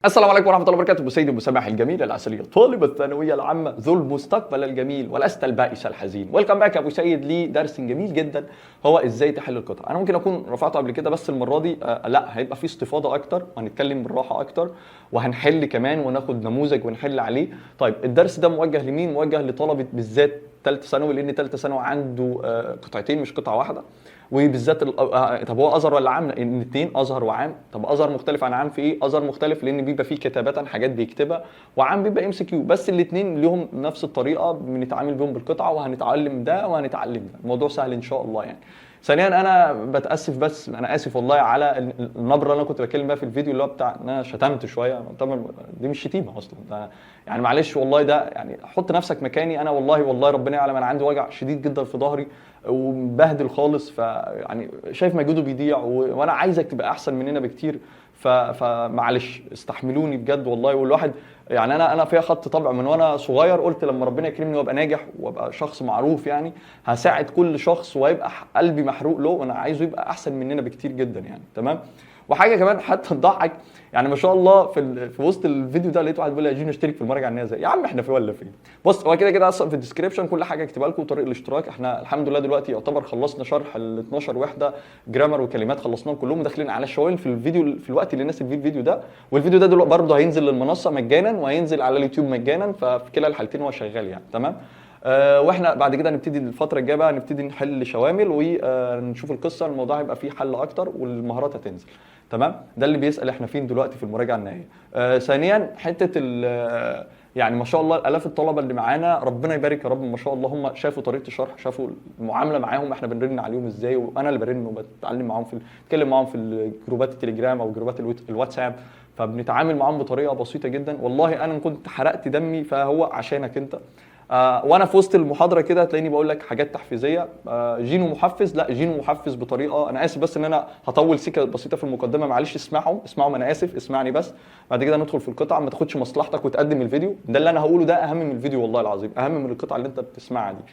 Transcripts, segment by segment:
السلام عليكم ورحمة الله وبركاته. أبو سيد المسامح الجميل العسلية طالب الثانوية العامة ذو المستقبل الجميل ولست البائس الحزين. ويلكم باك يا أبو سيد لي درس جميل جدا هو إزاي تحل القطع. أنا ممكن أكون رفعته قبل كده بس المرة دي لا هيبقى فيه استفاضة أكتر وهنتكلم بالراحة أكتر وهنحل كمان وناخد نموذج ونحل عليه. طيب الدرس ده موجه لمين؟ موجه لطلبة بالذات ثالثة ثانوي، لأن ثالثة ثانوي عنده قطعتين مش قطعة واحدة. وبالذات طب هو ازهر ولا عام؟ ان الاثنين ازهر وعام. طب ازهر مختلف عن عام في ايه؟ ازهر مختلف لان بيبقى فيه كتابه حاجات بيكتبها، وعام بيبقى ام سي كيو. بس الاثنين ليهم نفس الطريقه بنتعامل بيهم بالقطعه، وهنتعلم ده وهنتعلم ده. الموضوع سهل ان شاء الله يعني. ثانيا انا بتاسف، بس انا اسف والله على النبره اللي انا كنت بتكلم بيها في الفيديو اللي هو بتاع ان انا شتمت شويه. طبعا دي مش شتيمه اصلا ده، يعني معلش والله ده يعني حط نفسك مكاني انا. والله ربنا يعلم انا عندي وجع شديد جدا في ظهري ومبهدل خالص، فيعني شايف مجهوده بيضيع وانا عايزك تبقى احسن مننا بكتير. فمعلش استحملوني بجد والله. والواحد يعني انا فيها خط طبع من وانا صغير، قلت لما ربنا يكرمني وابقى ناجح وابقى شخص معروف يعني هساعد كل شخص ويبقى قلبي محروق له، وانا عايزه يبقى احسن مننا بكتير جدا يعني. تمام. وحاجه كمان حتى تضحك، يعني ما شاء الله في وسط الفيديو ده لقيت واحد بيقول لي اجي نشترك في المراجعه النهائيه. يا عم احنا في ولا فين؟ بص هو كده اصلا في الديسكربشن كل حاجه اكتبها لكم وطريق الاشتراك. احنا الحمد لله دلوقتي يعتبر خلصنا شرح ال 12 وحده جرامر وكلمات، خلصناهم كلهم وداخلين على الشوائل في الفيديو في الوقت اللي نازل فيه الفيديو ده. والفيديو ده دلوقتي برضه هينزل للمنصه مجانا وهينزل على اليوتيوب مجانا، ففي كلا الحالتين هو شغال يعني. تمام. واحنا بعد كده نبتدي الفتره الجايه بقى نبتدي نحل شوامل ونشوف القصه. الموضوع هيبقى فيه حل اكتر والمهارات هتنزل. تمام. ده اللي بيسال احنا فين دلوقتي في المراجعه النهائيه. ثانيا حته يعني ما شاء الله الاف الطلبه اللي معانا ربنا يبارك يا رب، ما شاء الله هم شافوا طريقه الشرح، شافوا المعامله معاهم، احنا بنرن عليهم ازاي، وانا اللي برن وبتعلم معاهم بتكلم معاهم في جروبات التليجرام او جروبات الواتساب، فبنتعامل معاهم بطريقه بسيطه جدا. والله انا كنت حرقت دمي فهو عشانك انت. وانا في وسط المحاضره كده تلاقيني بقول لك حاجات تحفيزيه. جينو محفز، لا جينو محفز بطريقه، انا اسف بس ان انا هطول سكه بسيطه في المقدمه، معلش اسمعهم انا اسف، اسمعني بس. بعد كده ندخل في القطعه، ما تاخدش مصلحتك وتقدم الفيديو. ده اللي انا هقوله ده اهم من الفيديو والله العظيم، اهم من القطعه اللي انت بتسمعها دي.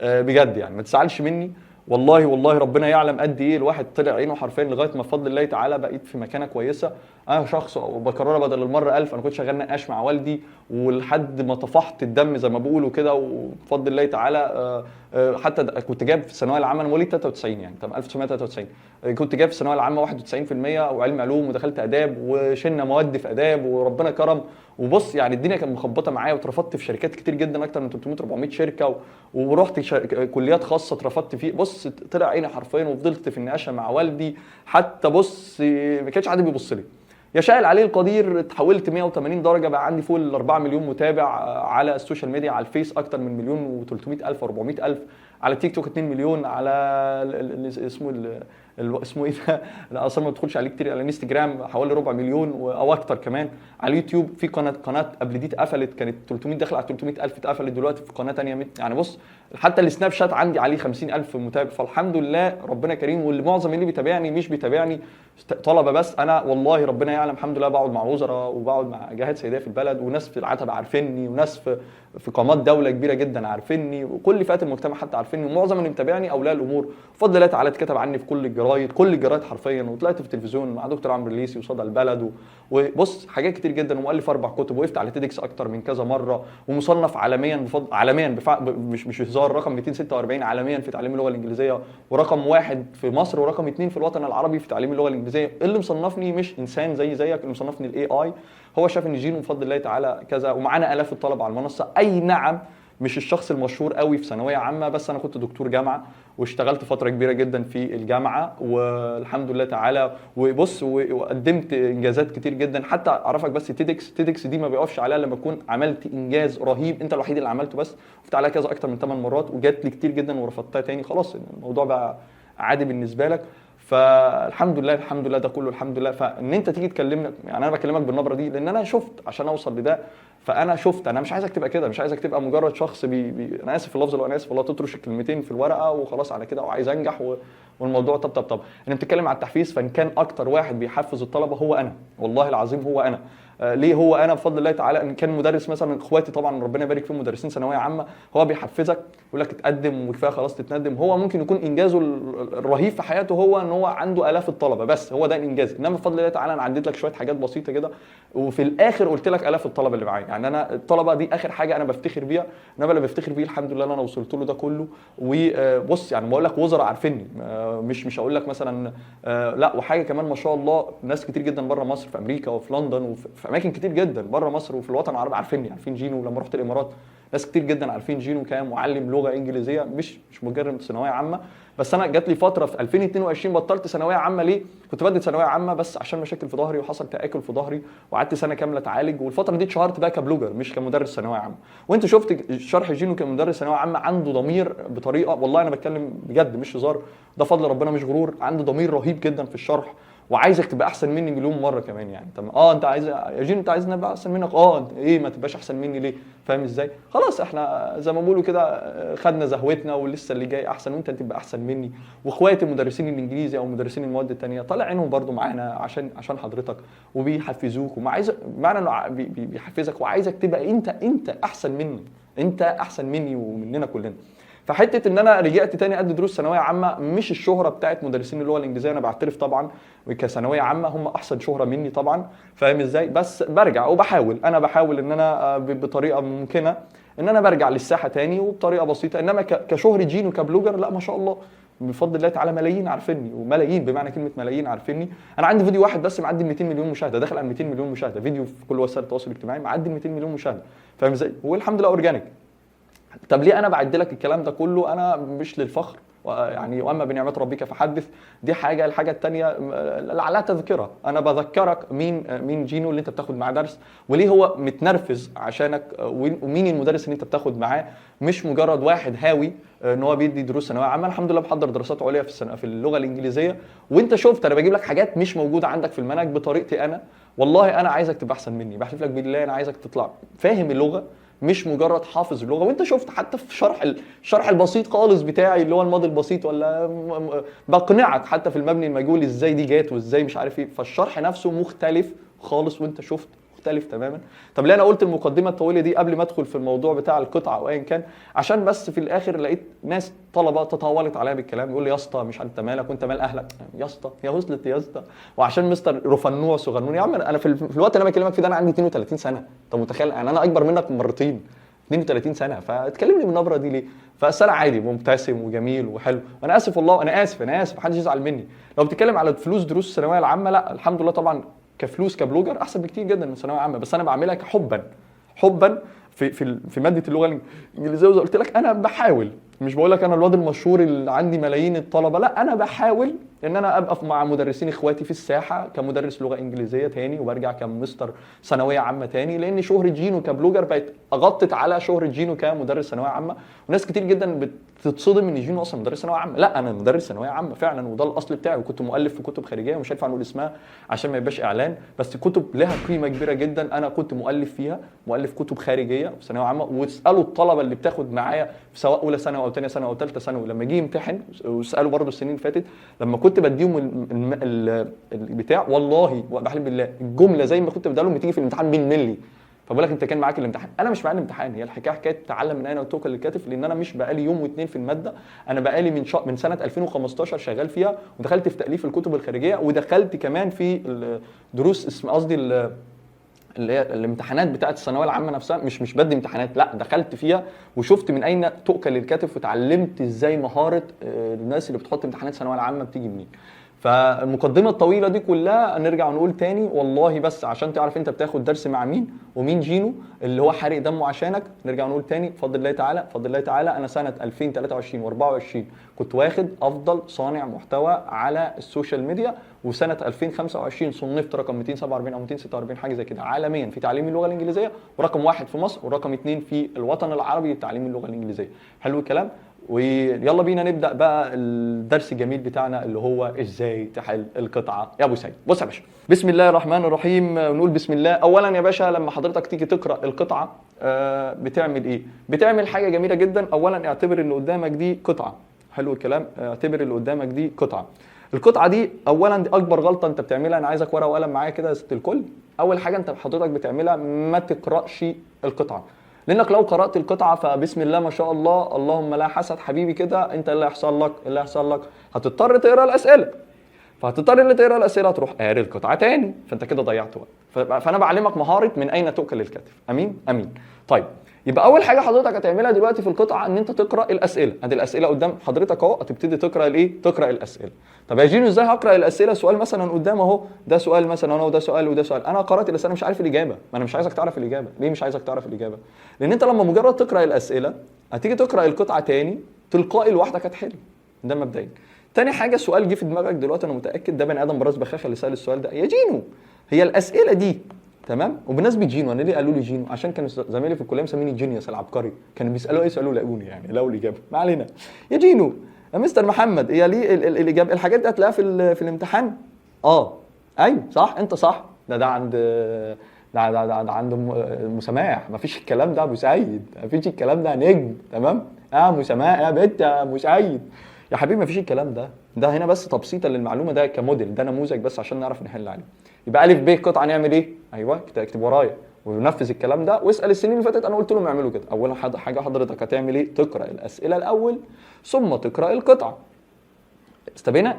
بجد يعني ما تزعلش مني. والله ربنا يعلم قد ايه الواحد طلع عينه حرفيا لغايه ما بفضل الله تعالى بقيت في مكانه كويسه. انا شخص وبكررها بدل المره 1000، انا كنت شغال نقاش مع والدي ولحد ما طفحت الدم زي ما بيقولوا كده، وبفضل الله تعالى حتى كنت جايب في الثانويه العامه، انا مواليد 93 يعني تمام 1993. كنت جايب في الثانويه العامه 91% وعلم علوم، ودخلت اداب وشلنا مواد في اداب وربنا كرم. وبص يعني الدنيا كانت مخبطه معايا، واترفضت في شركات كتير جدا اكتر من 300 400 شركه، ورحت كليات خاصه اترفضت فيه. بص طلع عيني حرفيا، وفضلت في النقاشه مع والدي حتى بص ما كانش حد بيبص لي. يشاء العلي القدير اتحولت 180 درجه، بقى عندي فوق ال 4 مليون متابع على السوشيال ميديا، على الفيس اكتر من مليون و300 الف و400 الف، على تيك توك 2 مليون، على اسمه ايه ده؟ لا اصلا ما بدخلش عليه كتير. على الانستجرام حوالي ربع مليون او اكتر كمان. على اليوتيوب في قناه قبل دي اتقفلت، كانت 300 داخله على 300 الف، اتقفلت دلوقتي في قناه ثانيه يعني. بص حتى السناب شات عندي عليه 50 الف متابع، فالحمد لله ربنا كريم. واللي معظم اللي بيتابعني مش بيتابعني طلبه بس، انا والله ربنا يعلم الحمد لله بقعد مع وزراء وبقعد مع جهات سياديه في البلد، وناس في العتبه عارفيني، وناس في قامات دوله كبيره جدا عارفيني، وكل فئات المجتمع حتى عارفيني، ومعظم اللي متابعني اولياء الامور بفضل الله تعالى اتكتب عني في كل الجرايد حرفيا، وطلعت في التلفزيون مع دكتور عمرو الليثي وصدى البلد وبص حاجات كتير جدا، ومؤلف 4 كتب، وقفت على تيدكس اكتر من كذا مره، ومصنف عالميا مش هزار، رقم 246 عالميا في تعليم اللغه الانجليزيه، ورقم 1 في مصر، ورقم 2 في الوطن العربي في تعليم اللغه الانجليزيه. اللي مصنفني مش انسان زيك، اللي مصنفني الاي اي. هو شاف ان جينو بفضل الله تعالى كذا، ومعانا الاف الطلبه على المنصه. اي نعم مش الشخص المشهور قوي في ثانويه عامه، بس انا كنت دكتور جامعه واشتغلت فتره كبيره جدا في الجامعه والحمد لله تعالى. وبص وقدمت انجازات كتير جدا. حتى اعرفك بس تيدكس دي ما بيقفش عليها لما اكون عملت انجاز رهيب انت الوحيد اللي عملته بس، وقفت عليها كذا اكتر من 8 مرات، وجات لي كتير جدا ورفضتها تاني. خلاص الموضوع بقى عادي بالنسبه لك. فالحمد لله ده كله الحمد لله. فان انت تيجي تكلمنا، يعني انا بكلمك بالنبره دي لان انا شفت عشان اوصل لده. فانا شفت، انا مش عايزك تبقى كده، مش عايزك تبقى مجرد شخص انا اسف في اللفظ، لو انا اسف والله، تطرش الكلمتين في الورقه وخلاص على كده وعايز انجح والموضوع طب انا بتتكلم على التحفيز، فان كان اكتر واحد بيحفز الطلبه هو انا، والله العظيم هو انا. ليه هو انا؟ بفضل الله تعالى. ان كان مدرس مثلا، اخواتي طبعا ربنا يبارك فيهم مدرسين ثانويه عامه، هو بيحفزك يقول لك اتقدم وكفايه خلاص تتندم. هو ممكن يكون انجازه الرهيب في حياته هو ان هو عنده الاف الطلبه، بس هو ده الانجاز. انما بفضل الله تعالى انا عديت لك شويه حاجات بسيطه كده، وفي الاخر قلت لك الاف الطلبه اللي معايا. يعني انا الطلبه دي اخر حاجه انا بفتخر بيها، انما اللي بفتخر بيه الحمد لله ان انا وصلت له ده كله. وبص يعني بقول لك وزراء عارفيني، مش هقول لك مثلا لا. وحاجه كمان ما شاء الله، ناس كتير جدا بره مصر، في امريكا وفي لندن وفي اماكن كتير جدا بره مصر وفي الوطن العربي عارفيني، عارفين جينو. لما رحت الامارات ناس كتير جدا عارفين جينو كمعلم لغه انجليزيه، مش مجرد ثانويه عامه. بس انا جات لي فتره في 2022 بطلت ثانويه عامه. ليه؟ كنت بدي ثانويه عامه بس عشان مشاكل في ظهري، وحصل تاكل في ظهري، وقعدت سنه كامله اتعالج. والفتره دي اتشهرت بقى كبلوجر مش كمدرس ثانويه عامه. وانت شفت شرح جينو كمدرس ثانويه عامه، عنده ضمير بطريقه، والله انا بتكلم بجد مش هزار، ده فضل ربنا مش غرور، عنده ضمير رهيب جدا في الشرح. وعايزك تبقى احسن مني مليون مره كمان. يعني طب انت عايز يا جين، انت عايزني ابقى احسن منك؟ انت ايه ما تبقاش احسن مني ليه؟ فاهم ازاي؟ خلاص احنا زي ما بيقولوا كده خدنا زهوتنا، ولسه اللي جاي احسن، وانت تبقى احسن مني. واخواتي مدرسين الانجليزي او مدرسين المواد الثانيه طالع عينهم برده معانا عشان حضرتك، وبيحفزوك. وما عايز معنى انه بيحفزك وعايزك تبقى انت احسن مني، انت احسن مني ومننا كلنا. فحته ان انا رجعت تاني ادي دروس ثانويه عامه، مش الشهره بتاعت مدرسين اللغه الانجليزيه، انا بعترف طبعا كثانويه عامه هم احسن شهره مني طبعا، فاهم ازاي؟ بس برجع وبحاول، انا بحاول ان انا بطريقه ممكنه ان انا برجع للساحه تاني وبطريقه بسيطه. انما كشهره جينو كبلوجر لا ما شاء الله بفضل الله تعالى ملايين عارفيني، وملايين بمعنى كلمه ملايين عارفيني. انا عندي فيديو واحد بس معدي 200 مليون مشاهده، داخل على 200 مليون مشاهده، فيديو في كل وسائل التواصل الاجتماعي معدي 200 مليون مشاهده، فاهم ازاي؟ والحمد لله اورجانيك. طب ليه انا بعد لك الكلام ده كله؟ انا مش للفخر يعني، واما بنعمه ربك فحدث، دي حاجه. الحاجه الثانيه لعلها تذكره، انا بذكرك مين جينو اللي انت بتاخد معاه درس، وليه هو متنرفز عشانك، ومين المدرس اللي انت بتاخد معاه. مش مجرد واحد هاوي ان هو بيدي دروس ثانويه عامه. الحمد لله بحضر دراسات عليا في اللغه الانجليزيه، وانت شفت انا بجيب لك حاجات مش موجوده عندك في المنهج بطريقتي انا. والله انا عايزك تبقى احسن مني، بحلف لك بالله انا عايزك تطلع فاهم اللغه، مش مجرد حافظ اللغه. وانت شفت حتى في الشرح البسيط خالص بتاعي اللي هو الماضي البسيط، ولا بقنعك حتى في المبني المجهول ازاي دي جات وازاي مش عارف ايه. فالشرح نفسه مختلف خالص، وانت شفت مختلف تماما. طب ليه انا قلت المقدمه الطويله دي قبل ما ادخل في الموضوع بتاع القطعه او ايا كان؟ عشان بس في الاخر لقيت ناس طلبه تطاولت عليا بالكلام، يقول لي يا اسطى مش انت مالك وانت مال اهلك يا اسطى، يا وصلت يا اسطى. وعشان مستر رفنوع صغنون يا عم، انا في الوقت اللي انا بكلمك فيه ده انا عندي 32 سنه، انت متخيل؟ يعني انا اكبر منك مرتين، 32 سنه، فتكلمني بالنبره دي ليه؟ فانا عادي مبتسم وجميل وحلو. وانا اسف والله، انا اسف محدش يزعل مني. لو بتتكلم على فلوس دروس الثانويه العامه، لا الحمد لله طبعا كفلوس كبلوجر احسن بكتير جدا من ثانويه عامه، بس انا بعملها حبا في ماده اللغه الانجليزيه. وزي قلت لك انا بحاول، مش بقول لك انا الواد المشهور اللي عندي ملايين الطلبه، لا انا بحاول ان انا ابقى مع مدرسين اخواتي في الساحه كمدرس لغه انجليزيه تاني، وبرجع كمستر ثانويه عامه تاني، لان شهره جينو كبلوجر بقت غطت على شهره جينو كمدرس ثانويه عامه. وناس كتير جدا بتتصدم ان جينو اصلا مدرس ثانويه عامه. لا انا مدرس ثانويه عامه فعلا، وده الاصل بتاعي، وكنت مؤلف في كتب خارجيه ومش هينفع نقول اسمها عشان ما يبقاش اعلان، بس كتب لها قيمه كبيره جدا انا كنت مؤلف فيها، مؤلف كتب خارجيه في ثانويه عامه. واسالوا الطلبه اللي بتاخد معايا سواء اولى ثانوي او ثانيه ثانوي او ثالثه ثانوي لما جه يمتحن، واسالوا برده السنين اللي فاتت لما كنت بديهم البتاع، والله بحلف بالله الجمله زي ما كنت بديها لهم بتيجي في الامتحان بالملي. فبقول لك انت كان معاك الامتحان، انا مش معايا الامتحان. هي الحكايه حكايه تعلم من اين وتوكل للكاتف، لان انا مش بقالي يوم واثنين في الماده، انا بقالي من سنه 2015 شغال فيها، ودخلت في تاليف الكتب الخارجيه، ودخلت كمان في دروس قصدي اللي هي الامتحانات بتاعه الثانويه العامه نفسها، مش بدي امتحانات، لا دخلت فيها وشفت من اين تؤكل الكتف، وتعلمت ازاي مهاره الناس اللي بتحط امتحانات الثانويه العامه بتيجي منين. فالمقدمه الطويله دي كلها نرجع ونقول تاني، والله بس عشان تعرف انت بتاخد درس مع مين ومين جينو اللي هو حارق دمه عشانك. نرجع ونقول تاني بفضل الله تعالى انا سنه 2023 و24 كنت واخد افضل صانع محتوى على السوشيال ميديا، وسنه 2025 صنفت رقم 247 او 246 حاجه زي كده عالميا في تعليم اللغه الانجليزيه، ورقم 1 في مصر ورقم 2 في الوطن العربي لتعليم اللغه الانجليزيه. حلو الكلام. ويلا بينا نبدا بقى الدرس الجميل بتاعنا اللي هو ازاي تحل القطعه يا ابو سيد. بص يا باشا، بسم الله الرحمن الرحيم. نقول بسم الله. اولا يا باشا لما حضرتك تيجي تقرا القطعه بتعمل ايه؟ بتعمل حاجه جميله جدا. اولا اعتبر اللي قدامك دي قطعه. حلو الكلام. اعتبر اللي قدامك دي قطعه. القطعه دي اولا دي اكبر غلطه انت بتعملها. انا عايزك ورقه وقلم معايا كده يا ست الكل. اول حاجه انت حضرتك بتعملها ما تقراش القطعه، لانك لو قرات القطعه فبسم الله ما شاء الله اللهم لا حسد حبيبي كده، انت اللي هيحصل لك اللي هيحصل لك هتضطر تقرا الاسئله. فهتضطر اللي تقرا الاسئله تروح قاري القطعه تاني، فانت كده ضيعت وقت. فانا بعلمك مهاره من اين تؤكل الكتف. امين امين. طيب يبقى اول حاجه حضرتك هتعملها دلوقتي في القطعه ان انت تقرا الاسئله. ادي الاسئله قدام حضرتك اهو، هتبتدي تقرا الايه؟ تقرا الاسئله. طب يا جينو ازاي هقرا الاسئله؟ سؤال مثلا قدام اهو، ده سؤال مثلا اهو، وده سؤال وده سؤال. انا قرات الاسئله مش عارف الاجابه. ما انا مش عايزك تعرف الاجابه. ليه مش عايزك تعرف الاجابه؟ لان انت لما مجرد تقرا الاسئله هتيجي تقرا القطعه تاني تلقائي لوحدك هتحل. ده مبدئيا. تاني حاجه سؤال جه في دماغك دلوقتي، انا متاكد ده بني ادم براس بخاخه اللي سال السؤال ده. يا جينو هي الاسئله دي تمام؟ وبمناسبه جينو، انا ليه قالوا لي جينو؟ عشان كانوا زمايلي في الكليه مسميني جينيوس العبقري. كانوا بيسالوا ايه؟ يسالوا لاقوني يعني لو الاجابه. ما علينا. يا جينو يا مستر محمد، هي ليه الاجابه الحاجات دي هتلاقيها في الامتحان؟ ايوه صح، انت صح. ده عند ده عند مسامح. مفيش الكلام ده يا ابو سعيد، مفيش الكلام ده يا نجم. تمام؟ مسامح يا بنت يا ابو سعيد يا حبيبي، مفيش الكلام ده. ده هنا بس تبسيطا للمعلومه، ده كموديل، ده نموذج بس عشان نعرف نحل عليه. يبقى الف ب قطعه نعمل ايه؟ ايوه اكتب ورايا وننفذ الكلام ده، واسال السنين اللي فاتت انا قلت لهم يعملوا كده. اول حاجه حضرتك هتعمل ايه؟ تقرا الاسئله الاول ثم تقرا القطعه. استبينا.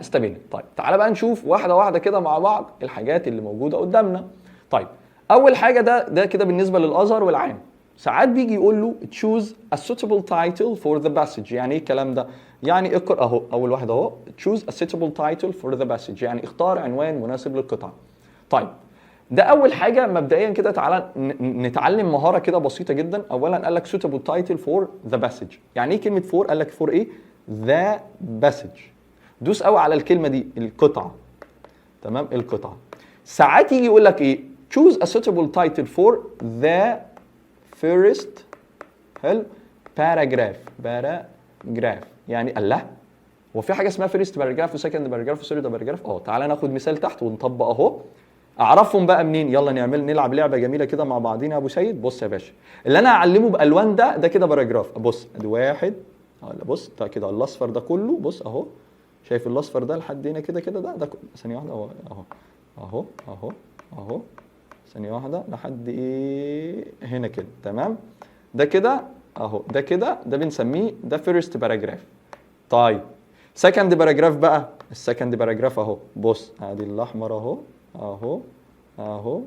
طيب تعالى بقى نشوف واحده واحده كده مع بعض الحاجات اللي موجوده قدامنا. طيب اول حاجه ده كده بالنسبه للازهر والعام. ساعات بيجي يقول له choose a suitable title for the passage. يعني ايه الكلام ده؟ يعني اقرا اهو، اول واحده اهو choose a suitable title for the passage، يعني اختار عنوان مناسب للقطعه. طيب ده اول حاجه مبدئيا كده. تعالى نتعلم مهاره كده بسيطه جدا. اولا قال لك suitable title for the passage. يعني ايه كلمه for؟ قال لك for ايه؟ the passage. دوس قوي على الكلمه دي، القطعه. تمام؟ القطعه. ساعات يجي يقول لك ايه؟ choose a suitable title for the first paragraph. يعني الله، هو في حاجه اسمها first paragraph وسكند paragraph وثيرد paragraph؟ تعالى ناخد مثال تحت ونطبق اهو. اعرفهم بقى منين؟ يلا نلعب لعبه جميله كده مع بعضينا يا ابو سيد. بص يا باشا، اللي انا هعلمه بالوان ده كده باراجراف. بص ادي واحد، بص ده كده الاصفر ده كله. بص اهو، شايف الاصفر ده لحد هنا كده ده ثانيه واحده اهو ثانيه واحده لحد ايه هنا كده. تمام؟ ده كده اهو، ده كده ده بنسميه ده فيرست باراجراف. طيب سكند باراجراف بقى، السكند باراجراف اهو. بص ادي الاحمر اهو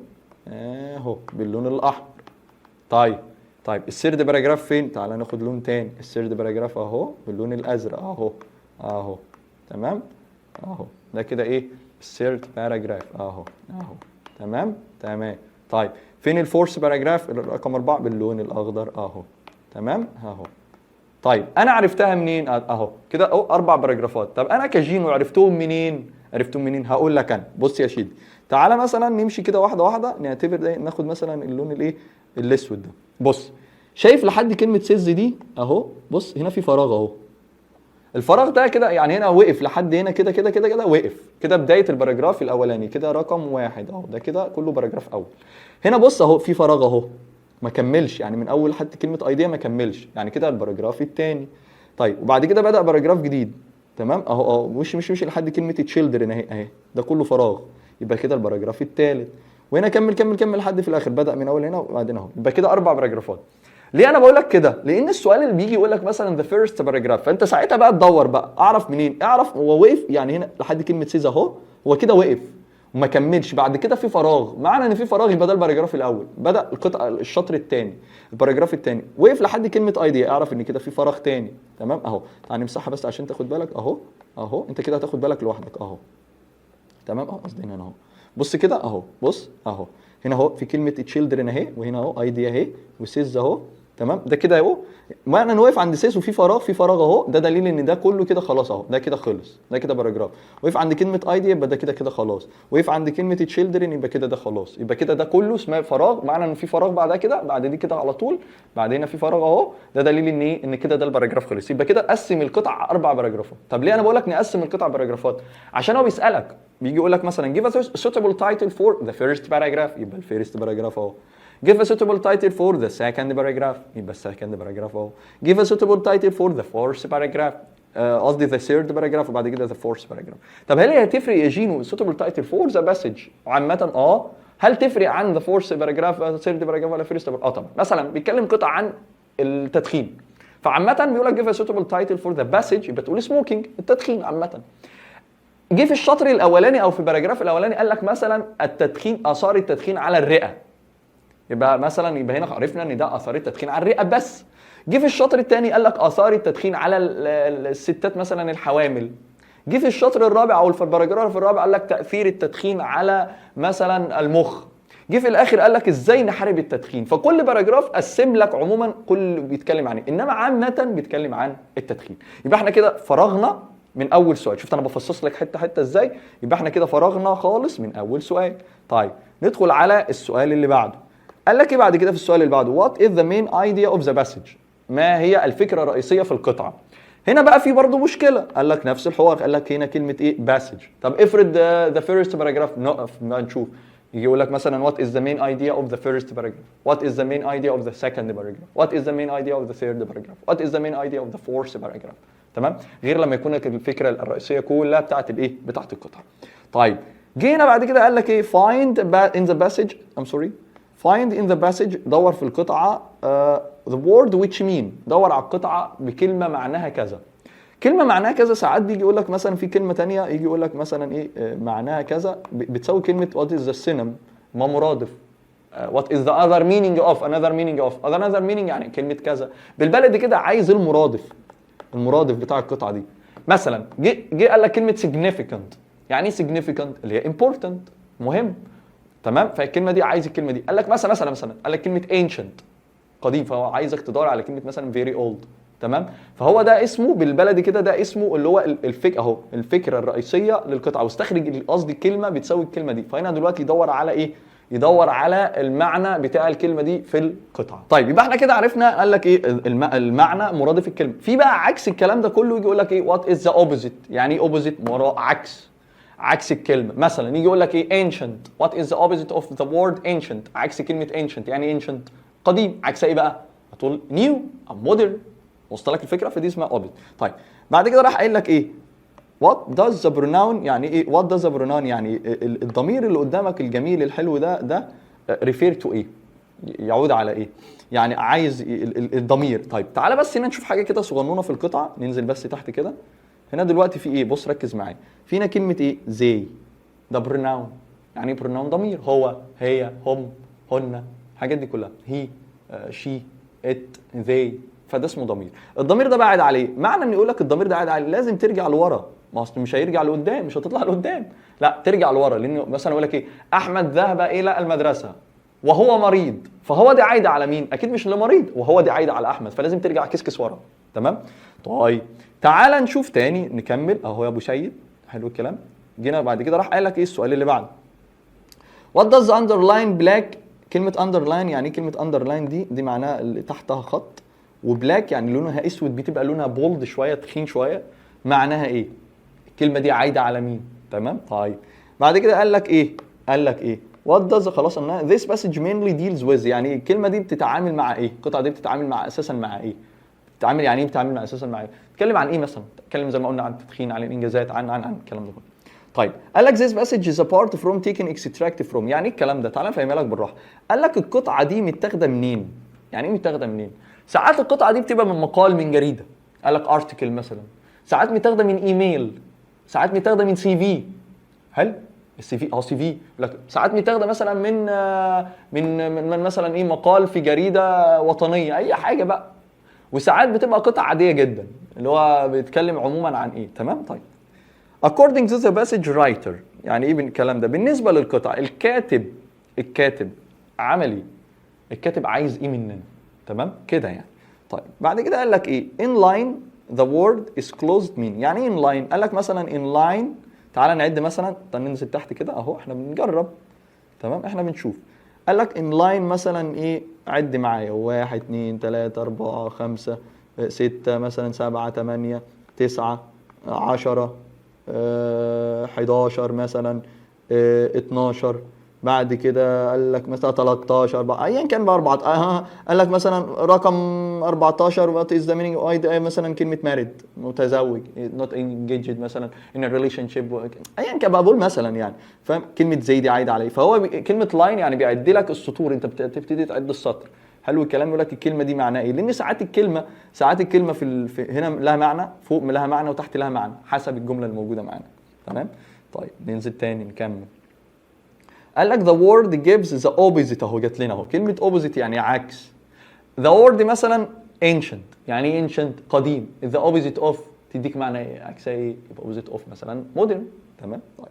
باللون الاحمر. طيب السيرد باراجراف فين؟ تعال ناخد لون تاني. السيرد باراجراف اهو باللون الازرق اهو. تمام؟ اهو ده كده ايه؟ السيرد باراجراف اهو. تمام. طيب فين الفورث باراجراف رقم 4 باللون الاخضر اهو. تمام اهو. طيب انا عرفتها منين؟ اهو كده اهو 4 باراجرافات. طب انا كجينو عرفتهم منين؟ هقول لك انا. بص يا سيدي، تعالى مثلا نمشي كده واحده واحده. نعتبر ده، ناخد مثلا اللون الايه؟ الاسود ده. بص شايف لحد كلمه سيز دي اهو. بص هنا في فراغ اهو. الفراغ ده كده يعني هنا وقف لحد هنا كده وقف كده. بدايه الباراجراف الاولاني كده رقم 1 اهو. ده كده كله باراجراف اول. هنا بص اهو في فراغ اهو ما كملش، يعني من اول حتى كلمه ايديا ما كملش، يعني كده الباراجراف الثاني. طيب وبعد كده بدا باراجراف جديد. تمام اهو مش لحد كلمه تشيلدرن اهي. ده كله فراغ، يبقى كده الباراجراف الثالث. وهنا كمل لحد في الاخر، بدا من اول هنا وبعدين اهو. يبقى كده 4 باراجرافات. ليه انا بقول لك كده؟ لان السؤال اللي بيجي يقول لك مثلا ذا فيرست باراجراف، فانت ساعتها بقى تدور بقى اعرف منين؟ اعرف هو وقف يعني هنا لحد كلمه سيز اهو، هو كده وقف وما كملش. بعد كده في فراغ، معنى ان في فراغ يبقى ده الباراجراف الاول. بدا الشطر الثاني، الباراجراف الثاني وقف لحد كلمه ايديا، اعرف ان كده في فراغ ثاني. تمام اهو. تعالى نمسحها بس عشان تاخد بالك اهو. انت كده هتاخد بالك لوحدك اهو. تمام اهو. قصدي هنا اهو. بص كده اهو. بص اهو هنا اهو في كلمه تشيلدرن اهي، وهنا اهو ايديا اهي، وسيز اهو، تمام. ده كده اهو معنى ان واقف عند سيس وفي فراغ، في فراغ اهو، ده دليل ان ده كله كده خلاص اهو، ده كده خلص، ده كده باراجراف. وقف عند كلمه ايديا يبقى ده كده كده خلاص. وقف عند كلمه تشيلدرن يبقى كده ده خلاص. يبقى كده ده كله اسمه فراغ، معنى ان في فراغ بعدها كده، بعد دي كده على طول، بعد هنا في فراغ اهو، ده دليل ان ايه، ان كده ده الباراجراف خلص. يبقى كده قسم القطع 4 باراجرافات. طب ليه انا بقول لك نقسم القطع باراجرافات؟ عشان هو بيسالك، بيجي يقول لك مثلا give a suitable title for the first paragraph، يبقى الفيرست باراجراف اهو. Give a suitable title for the second paragraph، يبقى السكند باراجراف اهو. Give a suitable title for the fourth paragraph، قصدي the third paragraph وبعد كده the fourth paragraph. طب هل هي تفرق يا جينو suitable title for the passage عامة؟ هل تفرق عن the fourth paragraph third paragraph ولا first paragraph؟ طبعا. مثلا بيتكلم قطع عن التدخين، فعامة بيقول لك give a suitable title for the passage، يبقى تقول smoking، التدخين عامة. جه في الشطر الاولاني او في الباراجراف الاولاني قال لك مثلا التدخين، اثار التدخين على الرئه، يبقى مثلا يبقى هنا عرفنا ان ده اثار التدخين على الرئه بس. جه في الشطر الثاني قال لك اثار التدخين على الستات مثلا الحوامل. جه في الشطر الرابع او في الباراجراف الرابع قال لك تاثير التدخين على مثلا المخ. جه في الاخر قال لك ازاي نحارب التدخين. فكل باراجراف قسم لك عموما كل بيتكلم عن ايه، انما عامه بيتكلم عن التدخين. يبقى احنا كده فرغنا من اول سؤال. شفت انا بفصص لك حته حته ازاي؟ يبقى احنا كده فرغنا خالص من اول سؤال. طيب ندخل على السؤال اللي بعده. قال لك ايه بعد كده في السؤال اللي بعده؟ What is the main idea of the passage؟ ما هي الفكرة الرئيسية في القطعة؟ هنا بقى في برضه مشكلة. قال لك نفس الحوار، قال لك هنا كلمة ايه؟ passage. طب افرض the first paragraph، نقف ما نشوف. يجي يقول لك مثلا what is the main idea of the first paragraph؟ What is the main idea of the second paragraph؟ What is the main idea of the third paragraph؟ What is the main idea of the fourth paragraph؟ تمام؟ غير لما يكون لك الفكرة الرئيسية كلها بتاعت الايه؟ بتاعت القطعة. طيب جينا بعد كده قال لك ايه؟ find in the passage، find in the passage، دور في القطعة the word which mean، دور على القطعة بكلمة معناها كذا. كلمة معناها كذا ساعات بيجي يقول لك مثلا في كلمة تانية، يجي يقول لك مثلا ايه معناها كذا بتساوي كلمة what is the synonym، ما مرادف. what is the other meaning of another meaning of another meaning، يعني كلمة كذا. بالبلدي كده عايز المرادف بتاع القطعة دي. مثلا جه قال لك كلمة significant، يعني ايه significant؟ اللي هي important، مهم. تمام. فالكلمه دي عايز الكلمه دي. قال لك مثلا قال لك كلمه ancient، قديم، فهو عايزك تدور على كلمه مثلا very old. تمام. فهو ده اسمه بالبلدي كده، ده اسمه اللي هو اهو الفكره الرئيسيه للقطعه، واستخرج قصدي الكلمه بتساوي الكلمه دي. فهنا دلوقتي يدور على ايه؟ يدور على المعنى بتاع الكلمه دي في القطعه. طيب يبقى احنا كده عرفنا قال لك ايه المعنى مرادف الكلمه. في بقى عكس الكلام ده كله، يجي يقول لك ايه what is the opposite، يعني ايه opposite؟ عكس الكلمه. مثلا يجي يقول لك ايه ancient، what is the opposite of the word ancient؟ عكس كلمه ancient، يعني ancient قديم، عكس ايه بقى؟ هتقول new او modern. وصلت لك الفكره؟ فدي اسمها opposite. طيب بعد كده راح قايل لك ايه what does the pronoun، يعني ايه what does the pronoun؟ يعني الضمير اللي قدامك الجميل الحلو ده refer to ايه؟ يعود على ايه؟ يعني عايز الضمير. طيب تعالى بس هنا نشوف حاجه كده صغنونه في القطعه، ننزل بس تحت كده. هنا دلوقتي في ايه؟ بص ركز معايا. فينا كلمه ايه؟ زي، ده بروناون. يعني ايه بروناون؟ ضمير، هو، هي، هم، هن، الحاجات دي كلها، هي، شي، ات، ذي، فده اسمه ضمير. الضمير ده بعد عليه، معنى ان يقول لك الضمير ده قاعد عليه لازم ترجع لورا، ما اصل مش هيرجع لقدام، مش هتطلع لقدام، لا ترجع لورا. لانه مثلا يقول لك ايه؟ احمد ذهب الى المدرسه وهو مريض، فهو دي عايده على مين؟ اكيد مش لمريض، وهو دي عايده على احمد، فلازم ترجع كسكس ورا. تمام. طيب تعال نشوف تاني، نكمل اهو يا ابو سيد، حلو الكلام. جينا بعد كده راح قال لك ايه السؤال اللي بعده؟ What does underline black؟ كلمة underline يعني كلمة underline دي معناها اللي تحتها خط، وبلاك يعني لونها اسود، بتبقى لونها بولد شوية، تخين شوية. معناها ايه؟ الكلمة دي عايدة على مين؟ تمام. طيب بعد كده قال لك ايه؟ What does، خلاص قلنا this passage mainly deals with، يعني الكلمة دي بتتعامل مع ايه؟ القطعة دي بتتعامل مع اساسا مع ايه؟ بتتعامل يعني ايه بتتعامل مع اساسا مع ايه؟ بتتكلم عن ايه مثلا؟ بتتكلم زي ما قلنا عن التدخين، عن الانجازات، عن الكلام ده كله. طيب قال لك this passage is apart from taken extracted from، يعني ايه الكلام ده؟ تعالى نفهمها لك بالراحه. قال لك القطعه دي متاخده منين؟ يعني ايه متاخده منين؟ ساعات القطعه دي بتبقى من مقال، من جريده، قال لك ارتكل مثلا. ساعات متاخده من ايميل، ساعات متاخده من سي في. هل السي في سي في لك ساعات متاخده مثلا من مثلا ايه مقال في جريده وطنيه، اي حاجه بقى. وساعات بتبقى قطع عاديه جدا اللي هو بيتكلم عموما عن ايه. تمام. طيب according to the passage writer، يعني ايه الكلام ده؟ بالنسبه للقطع الكاتب عملي، الكاتب عايز ايه مننا؟ تمام كده يعني. طيب بعد كده قال لك ايه in line the word is closed meaning. يعني ايه in line؟ قال لك مثلا in line، تعال نعد مثلا، تعال ننزل تحت كده اهو، احنا بنجرب تمام، احنا بنشوف. قال لك in line مثلا ايه، عد معايا 1 2 3 4 5 6 مثلا 7 8 9 10 11 مثلا 12. بعد كده قال لك مثلا 13 ايا كان بقى 4. قال لك مثلا رقم 14 وات از ذا مينينج مثلا كلمه مارد متزوج، نوت انجيجد مثلا ان ريليشن شيب، ايا كان بقى بقول مثلا يعني فاهم، كلمه زي دي عايده عليه. فهو كلمه لاين يعني بيعد لك السطور، انت بتبتدي تعد السطر. حلو الكلام. يقول لك الكلمه دي معناها ايه، لان ساعات الكلمه في هنا لها معنى، فوق لها معنى وتحت لها معنى حسب الجمله الموجوده معانا. تمام. طيب ننزل تاني نكمل. قال لك the word gives the opposite اهو، جات لنا اهو كلمه opposite يعني عكس. the word مثلا ancient، يعني ايه ancient؟ قديم. the opposite of تديك معنى ايه، عكسها ايه، يبقى opposite of مثلا modern. تمام. طيب